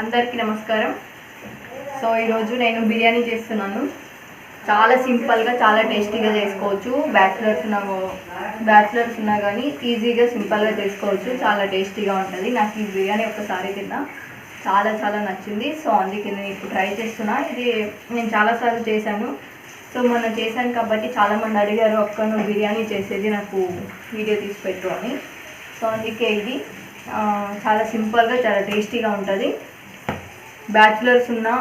అందరికీ నమస్కారం. సో ఈరోజు నేను బిర్యానీ చేస్తున్నాను. చాలా సింపుల్గా చాలా టేస్టీగా చేసుకోవచ్చు. బ్యాచిలర్స్ ఉన్నా కానీ ఈజీగా సింపుల్గా చేసుకోవచ్చు. చాలా టేస్టీగా ఉంటుంది. నాకు ఈ బిర్యానీ ఒకసారి తిన్నా చాలా చాలా నచ్చింది. సో అందుకే నేను ఇప్పుడు ట్రై చేస్తున్నా. ఇది నేను చాలాసార్లు చేశాను. సో మొన్న చేశాను కాబట్టి చాలామంది అడిగారు, అక్క నువ్వు బిర్యానీ చేసేది నాకు వీడియో తీసి పెట్టు అని. సో అందుకే ఇది చాలా సింపుల్గా చాలా టేస్టీగా ఉంటుంది. బ్యాచిలర్స్ ఉన్నా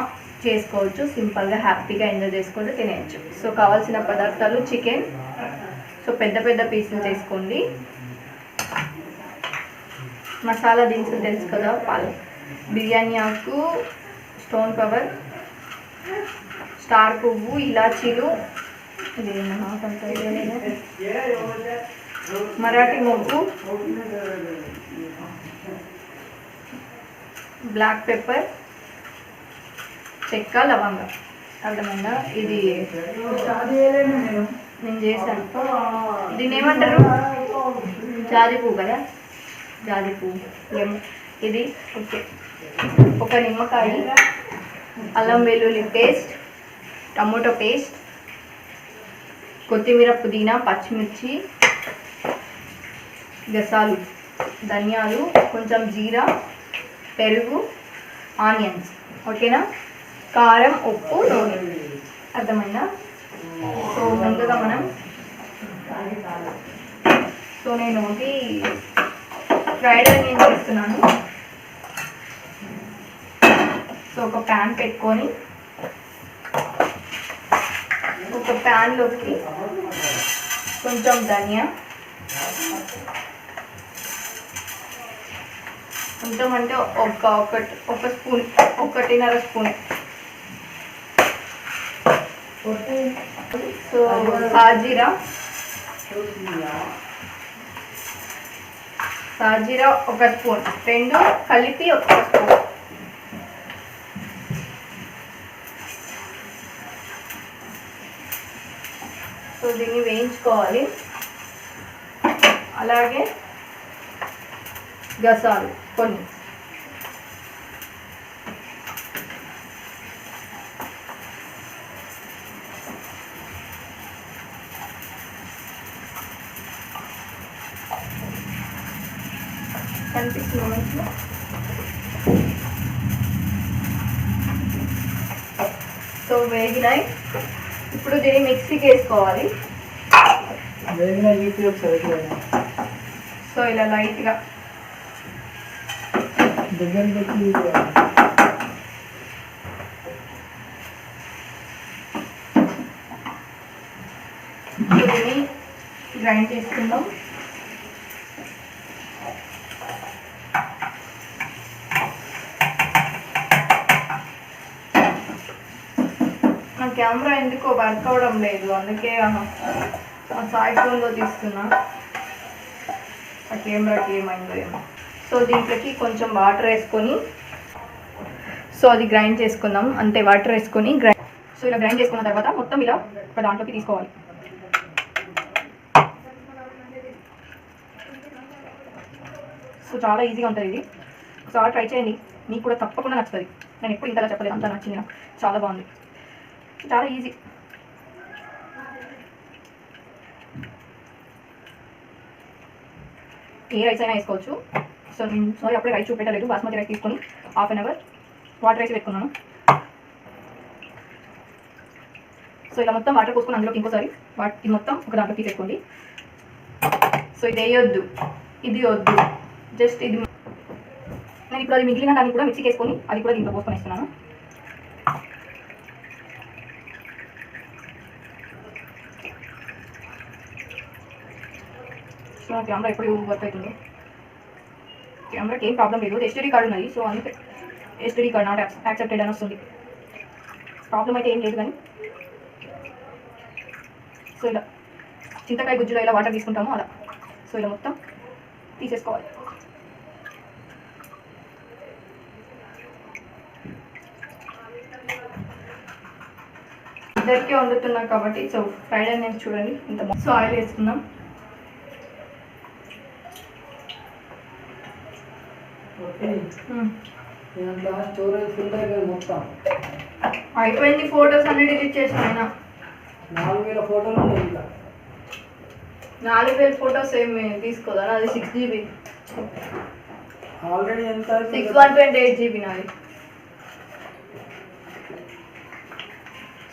చేసుకోవచ్చు. సింపుల్గా హ్యాపీగా ఎంజాయ్ చేసుకుంటూ తినేయచ్చు. సో కావాల్సిన పదార్థాలు చికెన్, సో పెద్ద పెద్ద పీసులు చేసుకోండి. మసాలా దినుసులు తెలుసు కదా, బిర్యానీ ఆకు, స్టోన్ ఫ్లవర్, స్టార్ పువ్వు, ఇలాచీలు, ఇది మరాఠీ మొగ్గు, బ్లాక్ పెప్పర్, చెక్క, లవంగ. అర్థమైందా? ఇది నేను చేశాను. దీన్ని ఏమంటారు? జాజి పువ్వు కదా, జాజి పువ్వు. ఇది ఓకే. ఒక నిమ్మకాయ, అల్లం వెల్లుల్లి పేస్ట్, టమోటో పేస్ట్, కొత్తిమీర, పుదీనా, పచ్చిమిర్చి, గసాలు, ధనియాలు, కొంచెం జీరా, పెరుగు, ఆనియన్స్. ఓకేనా? కారం, ఉప్పు, నూనె. అర్థమైందా? సో ముందుగా నేను ఫ్రైడ్ ఆనియన్ చేస్తున్నాను. సో ఒక ప్యాన్ పెట్టుకొని ఒక ప్యాన్లోకి కొంచెం ధనియా, కొంచెం అంటే ఒక స్పూన్, 1.5 స్పూన్. సో సాజీరా 1 స్పూన్, 2 కలిపి 1 స్పూన్. సో దీన్ని వేయించుకోవాలి. అలాగే గసాలు కొన్ని. కనిపిస్తుంది. సో వేగినాయి. ఇప్పుడు దీన్ని మిక్సీకి వేసుకోవాలి. సో ఇలా లైట్గా దీన్ని గ్రైండ్ చేసుకుందాం. నా కెమెరా ఎందుకో వర్క్ అవడం లేదు, అందుకే సాయి ఫోన్లో తీస్తున్నా. ఆ కెమెరాకి ఏమైందో ఏమో. సో దీంట్లోకి కొంచెం వాటర్ వేసుకొని, సో అది గ్రైండ్ చేసుకుందాం. అంతే, వాటర్ వేసుకొని సో ఇలా గ్రైండ్ చేసుకున్న తర్వాత మొత్తం ఇలా ఒక దాంట్లోకి తీసుకోవాలి. సో చాలా ఈజీగా ఉంటుంది ఇది. ఒకసారి ట్రై చేయండి, మీకు కూడా తప్పకుండా నచ్చుతుంది. నేను ఎప్పుడు ఇంతలా చెప్పలేదు, అంత నచ్చింది నాకు. చాలా బాగుంది, చాలా ఈజీ. ఏ రైస్ అయినా వేసుకోవచ్చు. సో నేను అప్పుడే రైస్ చూపెట్టలేదు. బాస్మతి రైస్ తీసుకొని 1/2 అవర్ వాటర్ వేసి పెట్టుకున్నాను. సో ఇలా మొత్తం వాటర్ పోసుకొని అందులోకి ఇంకోసారి ఇది మొత్తం ఒక దాంట్లో తీసేసుకోండి. సో ఇది వేయొద్దు, ఇది వద్దు, జస్ట్ ఇది. నేను ఇప్పుడు అది మిగిలిన దాన్ని కూడా మిక్సీకి వేసుకొని అది కూడా దీంట్లో పోసుకొని ఇస్తున్నాను. సో కెమెరా ఎప్పుడు వర్క్ అవుతుందో. కెమెరాకి ఏం ప్రాబ్లం లేదు, ఎస్టీడీ కార్డు ఉన్నది. సో అందుకే ఎస్టీడీ కార్డ్ నాట్ యాక్సెప్టెడ్ అని వస్తుంది. ప్రాబ్లం అయితే ఏం లేదు కానీ. సో ఇలా చింతకాయ గుజ్జులో ఇలా వాటర్ తీసుకుంటాము అలా. సో ఇలా మొత్తం తీసేసుకోవాలి. ఇద్దరికే వండుతున్నాం కాబట్టి. సో ఫ్రైడ్ ఆనియన్స్ చూడండి ఇంత. సో ఆయిల్ వేసుకుందాం. స్టోరేజ్ ఫుల్ అయిపోయింది మొత్తం. అయిపోయింది, ఫొటోస్ అన్ని డిలీట్ చేసిన ఆయన. 4000 ఫోటోలు ఉన్నాయి ఇంకా. 4000 ఫొటోస్ ఏమి తీసుకోదా? అది 6 GB. ఆల్రెడీ ఎంత 6128 GB నాది.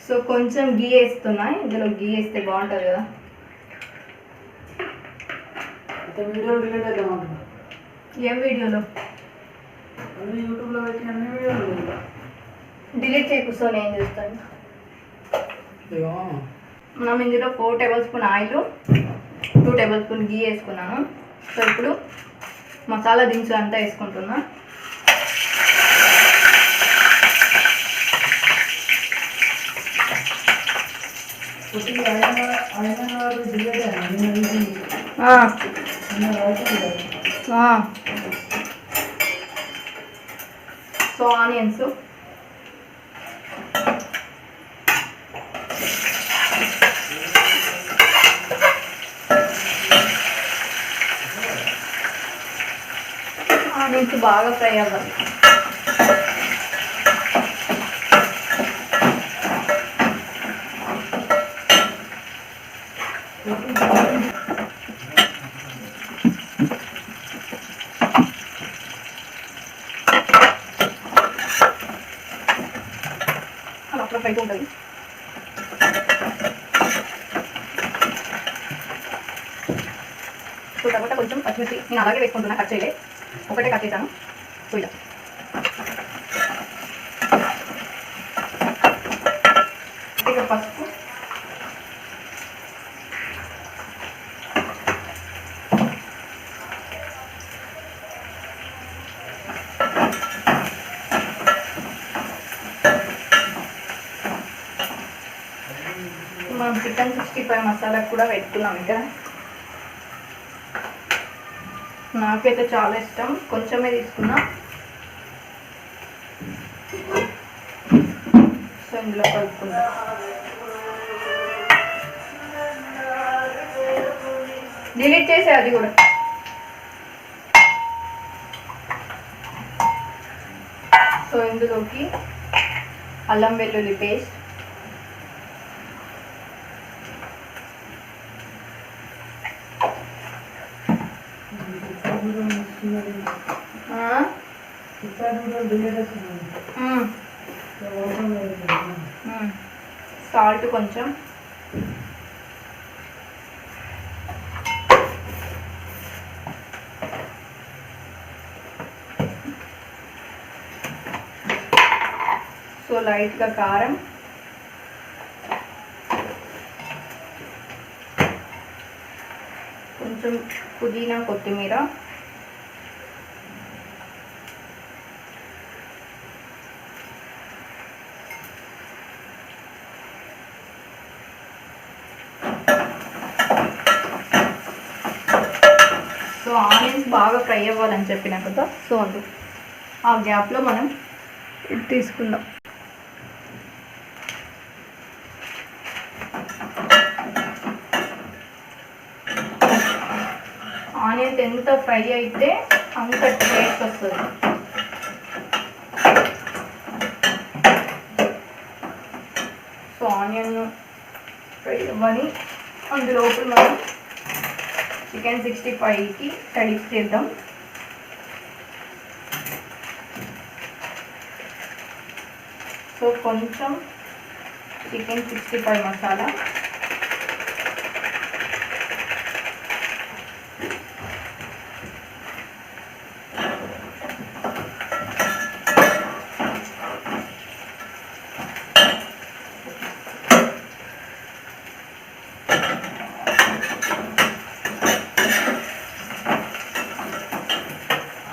సో కొంచెం గీ వేస్తున్నా, ఇందులో గీ వేస్తే బాగుంటుంది కదా. వీడియోలు డిలీట్ అవుతాం అంటున్నా. ఏం వీడియోలో? అన్ని యూట్యూబ్లో పెట్టిన అన్ని వీడియోలు డిలీట్ చేయకూర్చో, నేను చూస్తాను. ఇగో మనం ఇందులో 4 tablespoon oil, 2 tablespoon ghee వేసుకున్నాను. సో ఇప్పుడు మసాలా దినుసులు అంతా వేసుకుంటున్నా. సో ఆనియన్స్, ఆనియన్స్ బాగా ఫ్రై అవ్వాలి. అలా ఫ్రై ఉంటుంది. సో తర్వాత కొంచెం పచ్చిమిర్చి నేను అలాగే వేసుకుంటున్నా, కట్ చేయలే, ఒకటే కట్ చేశాను. సో ఇలా పసుపు, మనం చికెన్ 65 మసాలా కూడా పెట్టుకున్నాం ఇక్కడ. నాకైతే చాలా ఇష్టం, కొంచెమే తీసుకున్నా. సో ఇందులో కలుపుకున్నా. డిలీట్ చేసే అది కూడా. సో ఇందులోకి అల్లం వెల్లుల్లి పేస్ట్, సాల్ట్ కొంచెం, సో లైట్గా కారం, కొంచెం పుదీనా కొత్తిమీర, సో ఆనియన్స్ బాగా ఫ్రై అవ్వాలని చెప్పిన కదా. సో అది ఆ గ్యాప్లో మనం ఇది తీసుకుందాం. ఆనియన్స్ ఎంత ఫ్రై అయితే అంత టేస్ట్ వస్తుంది. సో ఆనియన్ ఫ్రై అవ్వని అందులోపు మనం చికెన్ 65కి రెడీ చేద్దాం. సో కొంచెం చికెన్ 65 మసాలా,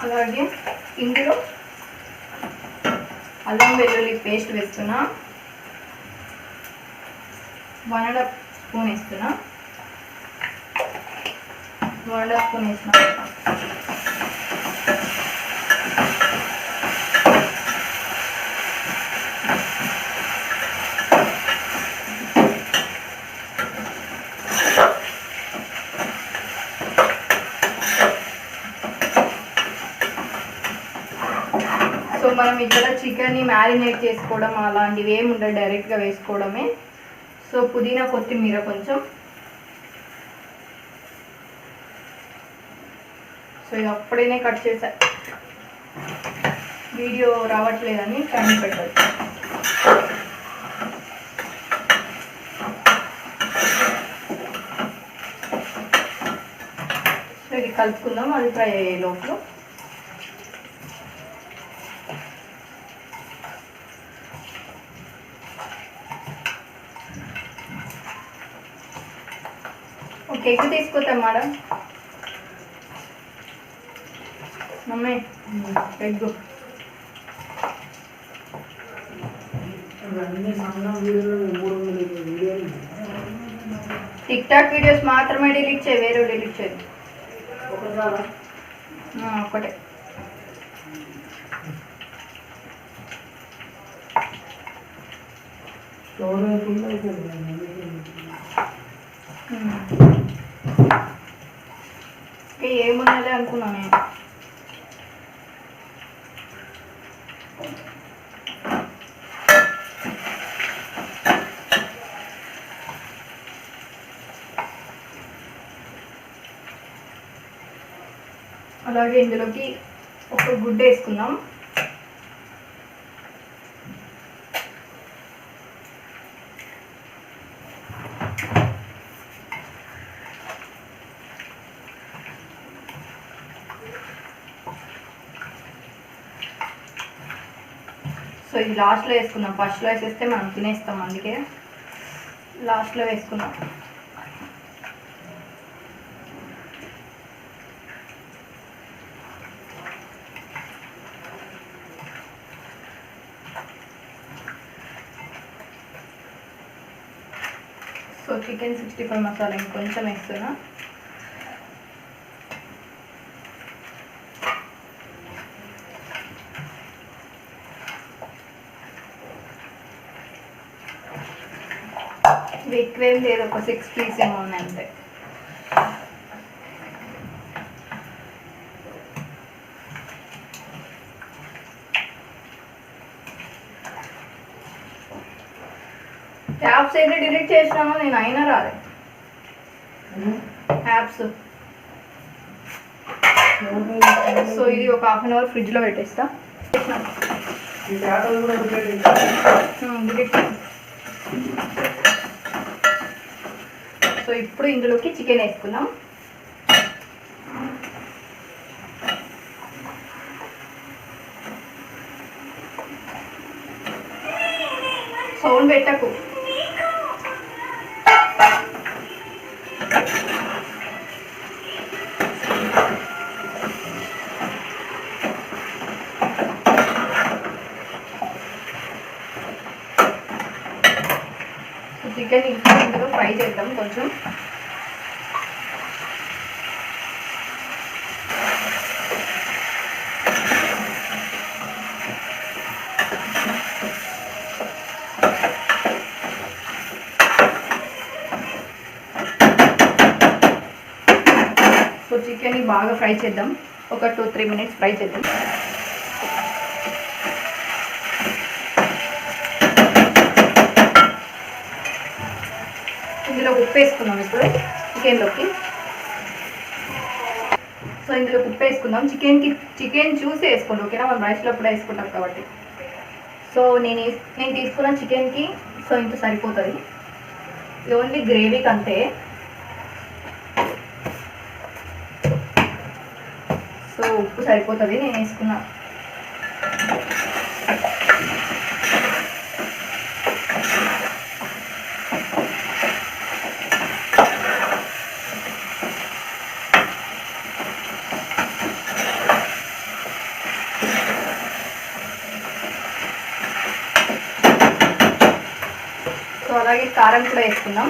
అలాగే ఇందులో అల్లం వెల్లుల్లి పేస్ట్ వేస్తున్నా, 1.5 స్పూన్ వేస్తున్నా, 1.5 స్పూన్ వేసిన. మనం ఇక్కడ చికెన్ని మ్యారినేట్ చేసుకోవడం అలాంటివి ఏమి ఉండదు, డైరెక్ట్గా వేసుకోవడమే. సో పుదీనా కొత్తిమీర కొంచెం. సో ఇది అప్పుడేనే కట్ చేసా, వీడియో రావట్లేదని టైం పెట్టదు. సో ఇది కలుపుకుందాం, అది ఫ్రై అయ్యే లోపల. ఒక ఎగ్ తీసుకొద్దాం madam. Mummy egg. TikTok videos మాత్రమే డిలీట్ చేయి, వేరే డిలీట్ చేయదు. ఒకటే. ఏమున్నదే అనుకున్నా నేను. అలాగే ఇందులోకి ఒక గుడ్డ వేసుకుందాం. సో ఇది లాస్ట్లో వేసుకుందాం, ఫస్ట్లో వేసేస్తే మనం తినేస్తాం, అందుకే లాస్ట్లో వేసుకుందాం. సో చికెన్ 65 మసాలా ఇంకొంచెం వేస్తున్నా. ఎక్కువేం లేదు, ఒక 6 పీస్ ఏమో ఉన్నాయి అంతే. యాప్స్ అయితే డిలీట్ చేసినామో నేను, అయినా రాలే యాప్స్. సో ఇది ఒక 1/2 అవర్ ఫ్రిడ్జ్లో పెట్టేస్తా. డిలీట్. సో ఇప్పుడు ఇందులోకి చికెన్ వేసుకుందాం. సౌండ్ పెట్టకు. చికెన్ ఇందులో ఫ్రై చేద్దాం కొంచెం. సో చికెన్ని బాగా ఫ్రై చేద్దాం, ఒక 2-3 మినిట్స్ ఫ్రై చేద్దాం. ఇందులో ఉప్పు వేసుకుందాం ఇప్పుడు చికెన్లోకి. సో ఇందులో ఉప్పు వేసుకుందాం. చికెన్ చూసి వేసుకోండి, ఓకేనా? మనం రైస్లో కూడా వేసుకుంటాం కాబట్టి. సో నేను తీసుకున్న చికెన్కి సో ఇంత సరిపోతుంది, ఓన్లీ గ్రేవీకి అంతే. సో ఉప్పు సరిపోతుంది నేను వేసుకున్నా. సో అలాగే కారం కూడా వేసుకుందాం.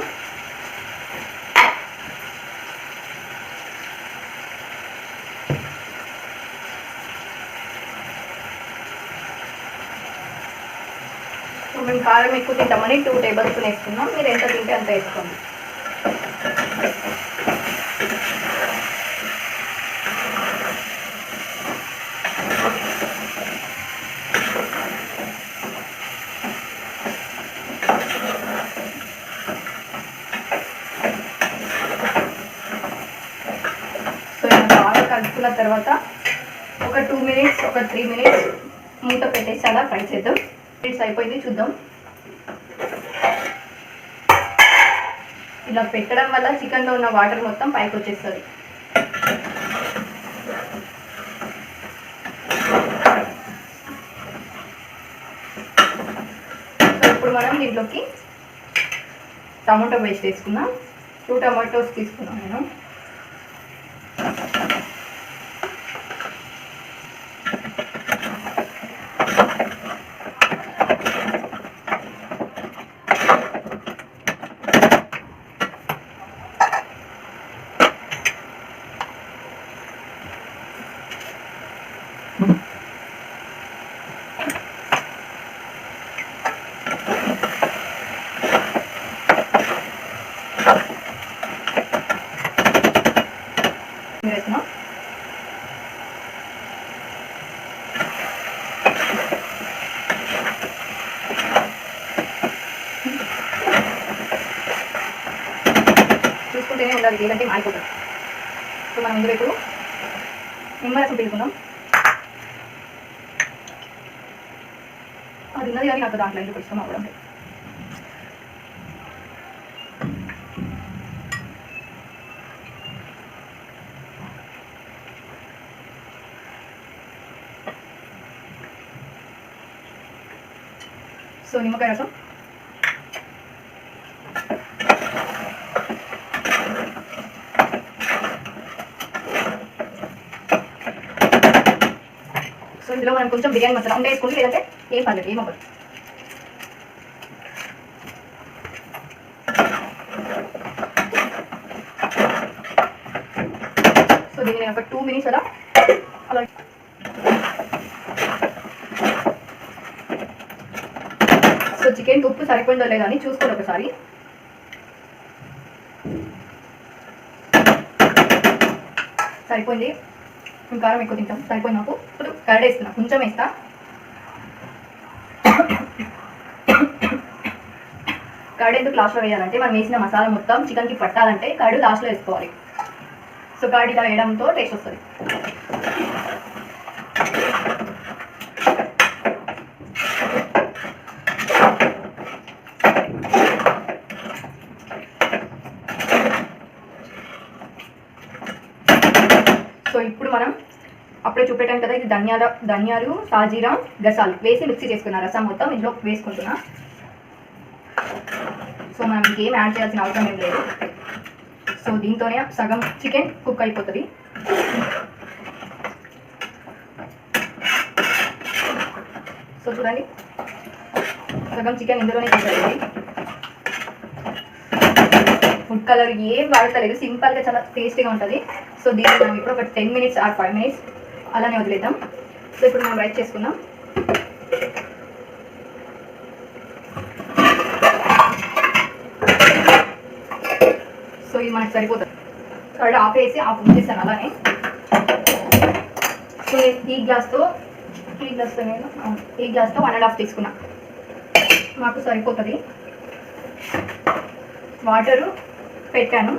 మేము కారం ఎక్కువ తింటామని 2 టేబుల్ స్పూన్ వేసుకున్నాం. మీరు ఎంత తింటే అంత వేసుకోండి. వేసుకున్న తర్వాత ఒక 2 మినిట్స్, ఒక 3 మినిట్స్ మూత పెట్టేసి అలా ఫ్రై చేద్దాం. మినిట్స్ అయిపోయింది, చూద్దాం. ఇలా పెట్టడం వల్ల చికెన్లో ఉన్న వాటర్ మొత్తం పైకి వచ్చేస్తుంది. సో ఇప్పుడు మనం దీంట్లోకి టమాటో పేస్ట్ వేసుకున్నాం. 2 టమాటోస్ తీసుకున్నాను నేను. వేసుకున్నాం. చూసుకుంటేనే ఉండాలి, లేదంటే మారిపోతుంది. సో మనం ఇందులో ఇప్పుడు నిమ్మరసం పిండుకుందాం. అది ఉన్నది కానీ నాకు దాంట్లో ఎందుకు ఇష్టం అవ్వడం. సో నిమ్మకాయ రసం, సో ఇందులో మనం కొంచెం బిర్యానీ మసాలా ఉండే వేసుకుంటే, లేదంటే ఏం పర్లేదు, ఏం అవ్వదు. సో దీన్ని నేను ఒక 2 మినిట్స్ అలా సో చికెన్ ఉప్పు సరిపోయిందో లేదో అని చూసుకోండి ఒకసారి. సరిపోయింది. కారం ఎక్కువ తింటాం, సరిపోయింది నాకు. ఇప్పుడు కర్డ్ వేస్తున్నా, కొంచెం వేస్తా. కర్డ్ ఎందుకు లాస్ట్లో వేయాలంటే మనం వేసిన మసాలా మొత్తం చికెన్కి పట్టాలంటే కర్డ్ లాస్ట్లో వేసుకోవాలి. సో కర్డ్ ఇలా వేయడంతో టేస్ట్ వస్తుంది. సో ఇప్పుడు మనం అప్పుడే చూపెట్టాను కదా, ఇది ధనియాలు, సాజీరా, గసాలు వేసి మిక్సీ చేసుకున్న రసం మొత్తం ఇందులో వేసుకుంటున్నా. సో మనం ఇంకేం యాడ్ చేయాల్సిన అవసరం ఏం లేదు. సో దీంతోనే సగం చికెన్ కుక్ అయిపోతుంది. సో చూడండి, సగం చికెన్ ఇందులోనే కుక్ అయిపోయింది. ఫుడ్ కలర్ ఏం వాడతలేదు, సింపుల్గా చాలా టేస్టీగా ఉంటుంది. సో దీన్ని మనం ఇప్పుడు ఒక 10 మినిట్స్ ఆర్ 5 మినిట్స్ అలానే వదిలేద్దాం. సో ఇప్పుడు మనం రైస్ చేసుకుందాం. సో ఇది మనకు సరిపోతుంది. కర్డ్ ఆపేసి ఉంచేసాను అలానే. సో ఈ గ్లాస్తో నేను ఈ గ్లాస్తో 1.5 తీసుకున్నా, మాకు సరిపోతుంది. వాటరు పెట్టాను.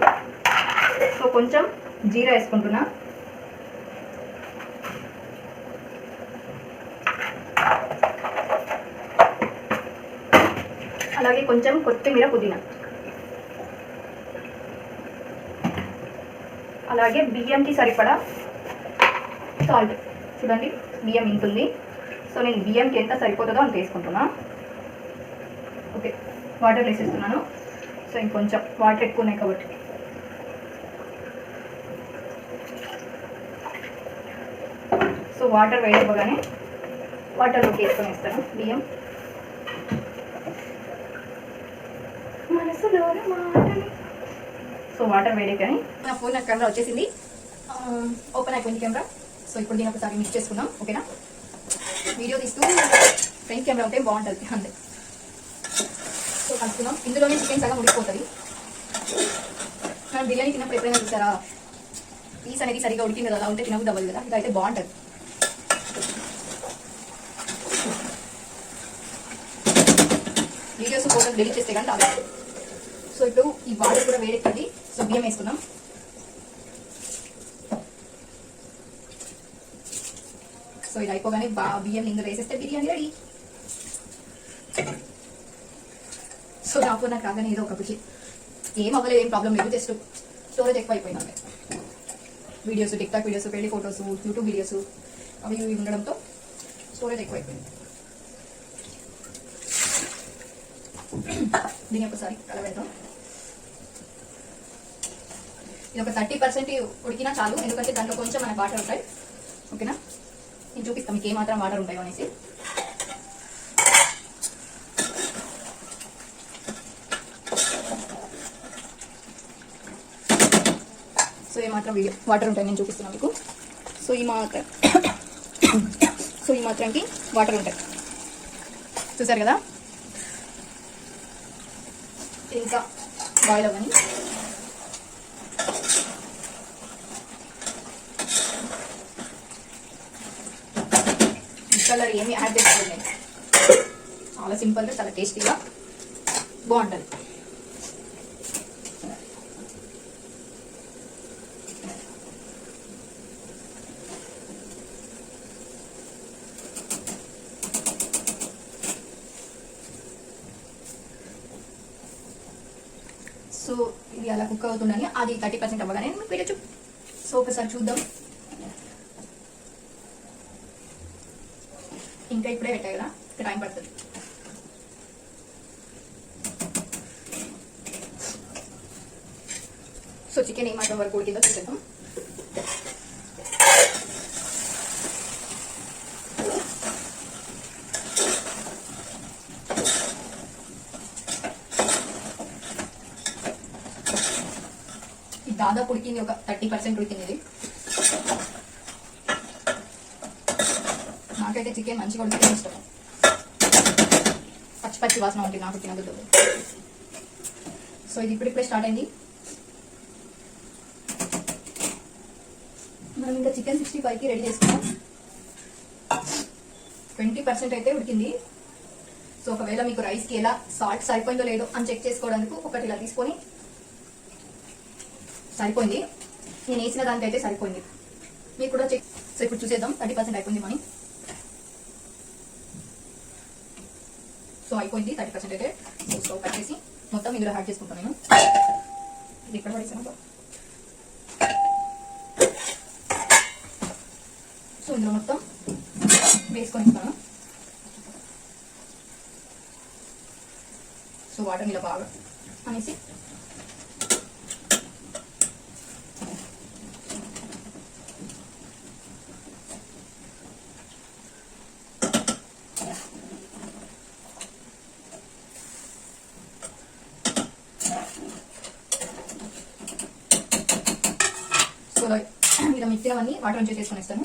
సో కొంచెం జీరా వేసుకుంటున్నా. అలాగే కొంచెం కొత్తిమీర, పుదీనా. అలాగే బియ్యంకి సరిపడా సాల్ట్. చూడండి బియ్యం ఇంతుంది. సో నేను బియ్యంకి ఎంత సరిపోతుందో అంత వేసుకుంటున్నా. ఓకే, వాటర్ వేసేస్తున్నాను. సో ఇంకొంచెం వాటర్ ఎక్కువ ఉన్నాయి కాబట్టి. సో వాటర్ వేయకపోగానే వాటర్లోకి వేసుకొని వేస్తాను బియ్యం. సో వాటర్ వేడే కానీ నా ఫోన్ నాకు కెమెరా వచ్చేసింది, ఓపెన్ అయిపోయింది కెమెరా. సో ఇప్పుడు దీన్ని ఒకసారి మిక్స్ చేసుకుందాం. ఓకేనా, వీడియో తీస్తూ ఫ్రంట్ కెమెరా ఉంటే బాగుంటుంది అంతే. సో కలుపుకుందాం. ఇందులోనే చికెన్ సగం ఉడికిపోతుంది. మనం బిర్యానీ తిన్నప్పుడు ఎప్పుడైనా చూసారా, పీస్ అనేది సరిగా ఉడికింది కదా, అలా ఉంటే తినబుద్ధి అవ్వదు కదా, ఇదైతే బాగుంటుంది. వీడియోస్ ఫోటోస్ డిలీట్ చేస్తే కానీ రాదు. సో ఇప్పుడు ఈ వాటర్ కూడా వేడెక్కింది. సో బియ్యం వేసుకుందాం. సో ఇది అయిపోగానే బియ్యం ఇందులో వేసేస్తే బిర్యానీ రెడీ. సో నాకు రాగానే ఏదో ఒక పిచ్చి ఏం అవ్వలేదు, ఏం ప్రాబ్లం లేదు, జస్ట్ స్టోరేజ్ ఎక్కువ అయిపోయింది. వీడియోస్, టిక్టాక్ వీడియోస్, పెళ్లి ఫొటోస్, యూట్యూబ్ వీడియోస్ అవి ఇవి ఉండడంతో స్టోరేజ్ ఎక్కువ అయిపోయింది. దీని ఒకసారి కలవేద్దాం. ఇది ఒక 30% ఉడికినా చాలు, ఎందుకంటే దాంట్లో కొంచెం మనకు వాటర్ ఉంటాయి. ఓకేనా, నేను చూపిస్తాను మీకు ఏమాత్రం వాటర్ ఉంటాయో అనేసి. సో ఏమాత్రం వాటర్ ఉంటాయి నేను చూపిస్తున్నాను మీకు. సో ఈ మాత్రంకి వాటర్ ఉంటాయి, చూసారు కదా. ఇంకా బాయిల్ అవ్వని. కలర్ ఏమి యాడ్ చేసుకోలేదు, చాలా సింపుల్గా చాలా టేస్టీగా బాగుంటుంది. సో ఇది అలా కుక్ అవుతుందని అది 30% అవ్వగానే మీకు పెట్టచ్చు. సో ఒకసారి చూద్దాం. ఇంకా ఇప్పుడే పెట్టాయి కదా, టైం పడుతుంది. సో చికెన్ ఏమాత్రం వరకు ఉడికిందో చూసేద్దాం. ఇది దాదాపు ఉడికింది, ఒక 30% ఉడికింది. ఇది నాకైతే చికెన్ మంచిగా ఉడికితే ఇష్టం. పచ్చి వాసన ఉంటుంది నాకు తినదు. సో ఇది ఇప్పుడిప్పుడే స్టార్ట్ అయింది. మనం ఇంకా చికెన్ 65కి రెడీ చేసుకున్నాం. 20% అయితే ఉడికింది. సో ఒకవేళ మీకు రైస్కి ఎలా సాల్ట్ సరిపోయిందో లేదో అని చెక్ చేసుకోవడానికి ఒకటి ఇలా తీసుకొని, సరిపోయింది, నేను వేసిన దానికైతే సరిపోయింది, మీకు కూడా చెక్. సో ఇప్పుడు చూసేద్దాం. 30% అయిపోయింది మనీ. సో అయిపోయింది 30% అయితే. సో స్టవ్ కట్ చేసి మొత్తం ఇందులో యాడ్ చేసుకుంటాను నేను. ఇది ఇక్కడ పడేసాను. సో ఇందులో మొత్తం వేసుకొని ఇస్తాను. సో వాటర్ ఇలా బాగా అనేసి ఇలా మిక్సినవన్నీ వాటర్ నుంచి చేసుకొని ఇస్తాను.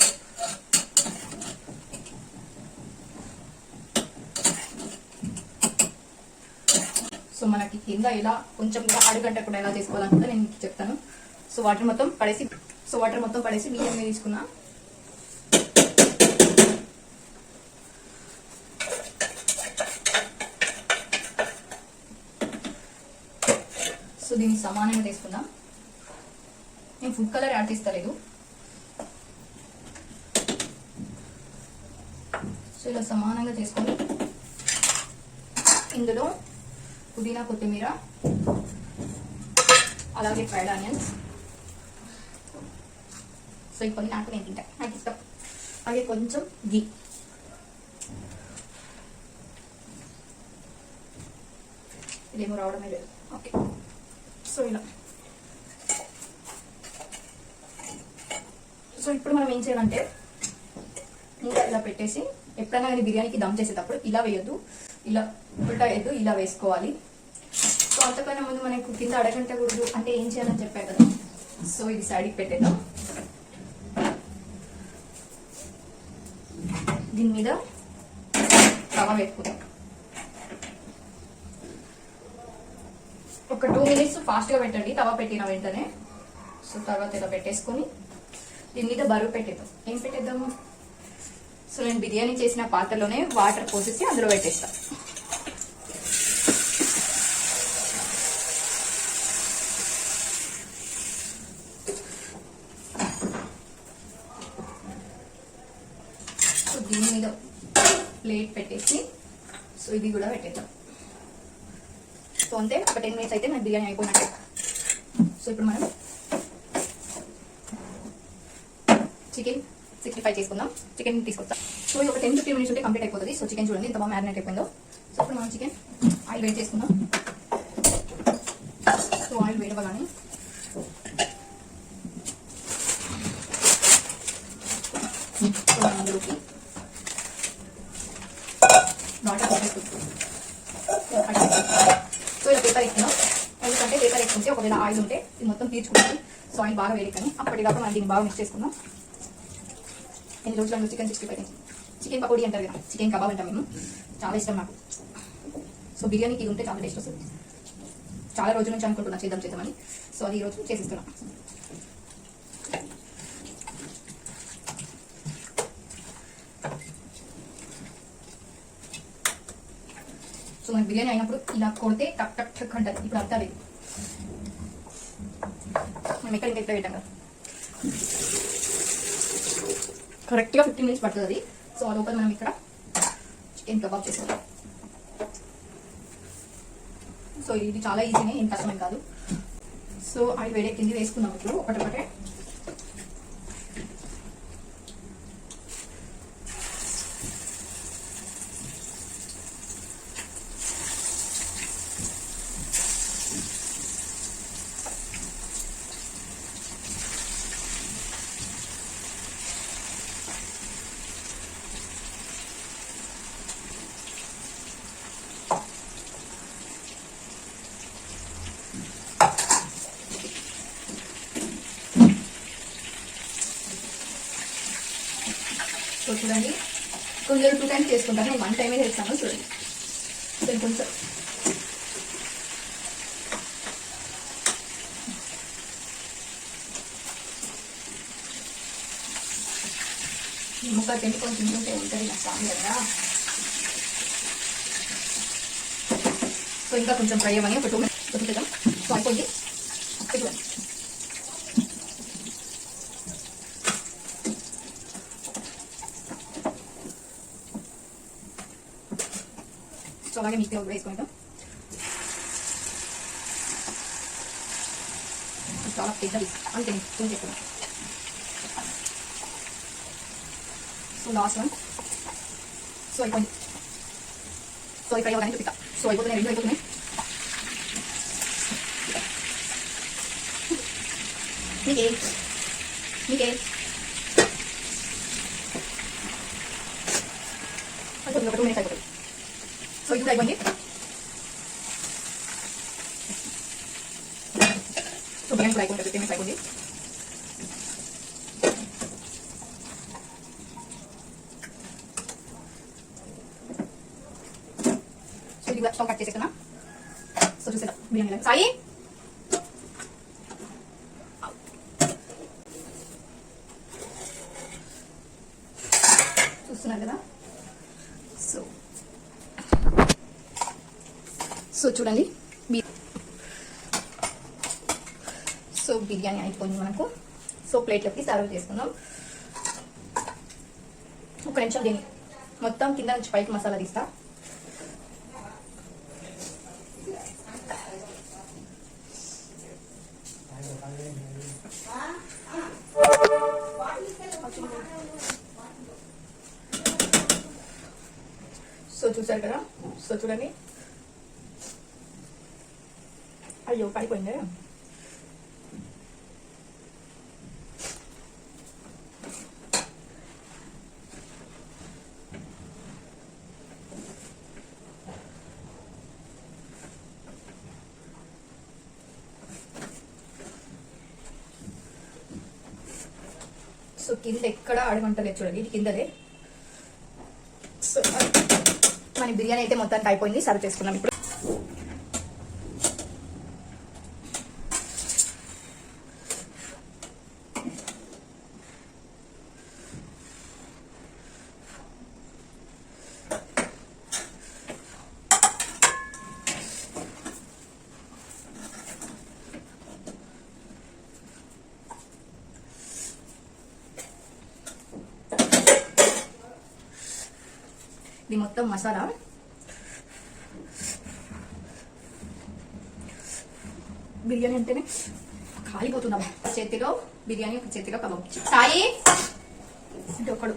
సో మనకి కింద ఇలా కొంచెం కూడా అడుగంట కూడా ఎలా చేసుకోవాలనుకుంటే నేను మీకు చెప్తాను. సో వాటర్ మొత్తం పడేసి బియ్యం తీసుకున్నా. సో దీన్ని సమానంగా తీసుకుందాం. నేను ఫుడ్ కలర్ యాడ్ చేస్తలేదు. సో ఇలా సమానంగా చేసుకొని ఇందులో పుదీనా, కొత్తిమీర, అలాగే ఫ్రైడ్ ఆనియన్స్. సో ఈ కొన్ని నేను తింటాను, నాకు ఇష్టం. అలాగే కొంచెం గీ. ఇదేమో రావడమే లేదు. ఓకే, సో ఇలా. సో ఇప్పుడు మనం ఏం చేయాలంటే ఇంకా ఇలా పెట్టేసి, ఎప్పుడైనా కానీ బిర్యానీకి దమ్ చేసేటప్పుడు ఇలా వేయొద్దు, ఇలా ఉల్టా వేయద్దు, ఇలా వేసుకోవాలి. సో అంతకన్నా ముందు మనకు కింద అడగంటకూడదు అంటే ఏం చేయాలని చెప్పాను కదా. సో ఇది సైడ్కి పెట్టేద్దాం. దీని మీద తవ పెట్టుకుందాం. ఒక 2 minutes ఫాస్ట్గా పెట్టండి తవ పెట్టిన వెంటనే. సో తర్వాత ఇలా పెట్టేసుకొని దీని మీద బరువు పెట్టేద్దాం. ఏం పెట్టేద్దాము? సో నేను బిర్యానీ చేసిన పాత్రలోనే వాటర్ పోసేసి అందులో పెట్టేస్తాను. పెట్టేసి సో ఇది కూడా పెట్టేద్దాం. సో అంతే, ఒక 10 minutes అయితే మనకి బిర్యానీ అయిపోయినట్టే. సో ఇప్పుడు మనం చికెన్ 65 చేసుకుందాం. చికెన్ తీసుకొస్తాం. సో ఇది ఒక 10-15 minutes ఉంటే కంప్లీట్ అయిపోతుంది. సో చికెన్ చూడండి ఎంత బాగా మ్యారినేట్ అయిపోయిందో. సో ఇప్పుడు మనం చికెన్ ఆయిల్ వేడి చేసుకుందాం. సో ఆయిల్ వేడవగానే సో మనం అందులోకి వాటర్ వేసుకుంటాం. సో ఇలా పేపర్ వేసుకున్నాం. ఎందుకంటే పేపర్ వేసుకుంటే ఒకవేళ ఆయిల్ ఉంటే ఇది మొత్తం తీర్చుకుంటుంది. సో ఆయిల్ బాగా వేడి కానీ అప్పటిదాకా మనం దీన్ని బాగా మిక్స్ చేసుకుందాం. ఎన్ని రోజులు చికెన్ 65 చికెన్ పకోడీ అంటారు కదా, చికెన్ కబాబ్ అంటాం మేము. చాలా ఇష్టం నాకు. సో బిర్యానీకి ఇది ఉంటే చాలా టేస్ట్ వస్తుంది. చాలా రోజుల నుంచి అనుకుంటున్నా చేద్దామని. సో అది ఈరోజు చేసిస్తున్నాం. సో మనకి బిర్యానీ అయినప్పుడు ఇలా కొడితే టక్ టక్ టక్ అంటారు. ఇప్పుడు అంతా లేదు, మనం ఎక్కడ ఇంకా పెట్టాం కదా. కరెక్ట్గా 15 minutes పడుతుంది అది. సో ఆ లోపల మనం ఇక్కడ చికెన్ కబాబ్ చేసుకుంటాం. సో ఇది చాలా ఈజీనే, ఏం కష్టమేం కాదు. సో ఆయిల్ వేడెక్కింది, వేసుకుందాం ఇప్పుడు ఒకటొకటే. సో చూడండి, కొంచెం 2 times చేసుకుంటాను, నేను 1 time చేస్తాను. చూడండి కొంచెం ముక్క తిండి కొంచెం ఉంటే ఉంటుంది నాకు సామి కదా. సో ఇంకా కొంచెం ఫ్రై అవ్వని ఒక 2 minutes వదిలేద్దాం. సో అయిపోయింది. చూడండి సో అలాగే మిక్సీలో వేసుకుంటాం. చాలా పెద్దది అంతే చెప్తున్నాం. So last one. సో అయిపోయింది. సో ఫ్రై అవ్వగానే చూపిస్తా. సో అయిపోతున్నాయి, 2 అయిపోతున్నాయి. మీకే అయిపోతుంది, ఒక 2 minutes అయిపోతుంది. సో ఇది అయిపోయింది. సో బిర్యానీ కూడా అయిపోయింది, 15 minutes అయిపోయింది. సో ఇది స్టవ్ కట్ చేసేకనా. సో చూసేద్దాం బిర్యానీ సాయి. చూస్తున్నారు కదా. సో చూడండి, సో బిర్యానీ అయిపోయింది మనకు. సో ప్లేట్లోకి సర్వ్ చేసుకుందాం. ఒక నిమిషం దీన్ని మొత్తం కింద నుంచి పైకి మసాలా తీస్తా. సో చూసారు కదా. సో చూడండి, అయ్యో పడిపోయింది. సో కింద ఎక్కడ అడగంటలేదు చూడండి, ఇది కిందదే. సో మన బిర్యానీ అయితే మొత్తానికి అయిపోయింది. సర్వ్ చేసుకున్నాం ఇప్పుడు. ఇది మొత్తం మసాలా. బిర్యానీ అంటేనే కాలిపోతుందా. చేతిలో బిర్యానీ, ఒక చేతిలో కబాబ్. సాయి అంటే ఒకడు.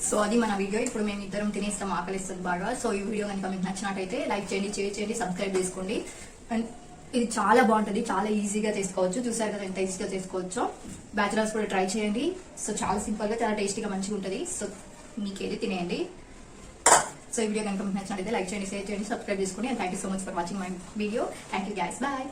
సో అది మన వీడియో. ఇప్పుడు మేము ఇద్దరం తినేస్తాం, ఆకలిస్తుంది బాగా. సో ఈ వీడియో కనుక మీకు నచ్చినట్టయితే లైక్ చేయండి, షేర్ చేయండి, సబ్స్క్రైబ్ చేసుకోండి. అండ్ ఇది చాలా బాగుంటుంది, చాలా ఈజీగా చేసుకోవచ్చు. చూసారు కదా ఎంత ఈజీగా చేసుకోవచ్చో. బ్యాచిలర్స్ కూడా ట్రై చేయండి. సో చాలా సింపుల్ గా, చాలా టేస్టీగా మంచిగా ఉంటుంది. సో మీకేది తినేయండి. సో ఈ వీడియో కనుక మీకు నచ్చినట్టయితే లైక్ చేయండి, షేర్ చేయండి, సబ్స్క్రైబ్ చేసుకోండి. And thank you so much for watching my video. Thank you guys, bye.